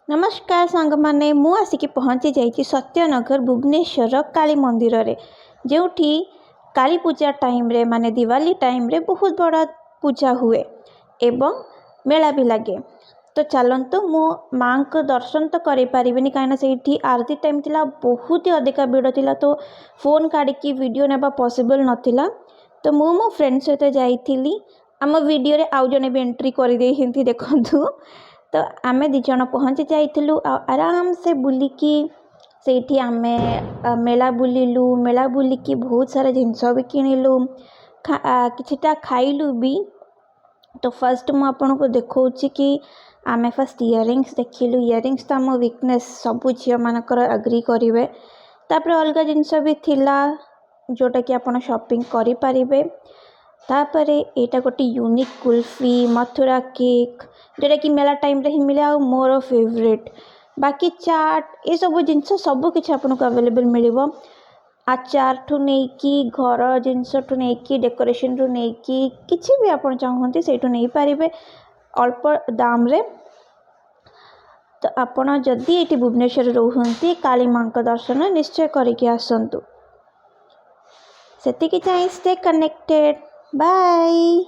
नमस्कार सांग माने मु आसिक पहुँची जाइए सत्यनगर भुवनेश्वर काली मंदिर रे जोठी काली पूजा टाइम रे माने दिवाली टाइम रे बहुत बड़ा पूजा हुए एवं मेला भी लगे। तो चलतु मु माँ को दर्शन तो करें कहीं से आरती टाइम थिला बहुत ही अधिका भिड़ थिला तो फोन काढ़ी वीडियो नेबा पॉसिबल नथिला। तो मु मो फ्रेंड सहित जाइथिली आम वीडियो रे आउ जने भी एंट्री कर दे हिंती देखंतु। तो आमे दी जन पहुँची जाइलु आराम से बुलिकी से आमे मेला बुलिलु। मेला बुलिकी बहुत सारा जिनस भी किणिलु किछिटा खाइलु भी। तो फर्स्ट मु आपन को देखौछि कि आमे फर्स्ट इयरिंग्स देखिलु। इयरिंग्स तो आम वीकनेस सबु झील मानकर एग्री करेंगे। तापर अलग जिनस भी थिला जोटा कि आपन शॉपिंग करि परिबे। तापर एटा गोटे यूनिक कुल्फी मथुरा केक जोटा कि मेला टाइम रे ही मिले आ मोर फेवरेट। बाकी चाट ये सब जिनस सब किसी आपको अवेलेबल मिल आचार ठू नहीं कि घर जिनस ठू नहीं कि डेकोरेशन रू नहीं कि किसी भी आप चाहते से नहीं पारे अल्प दाम रे। तो आपण जदि ये भुवनेश्वर रोहंती काली माँ का दर्शन निश्चय करके आसतु। से स्टे कनेक्टेड बाय।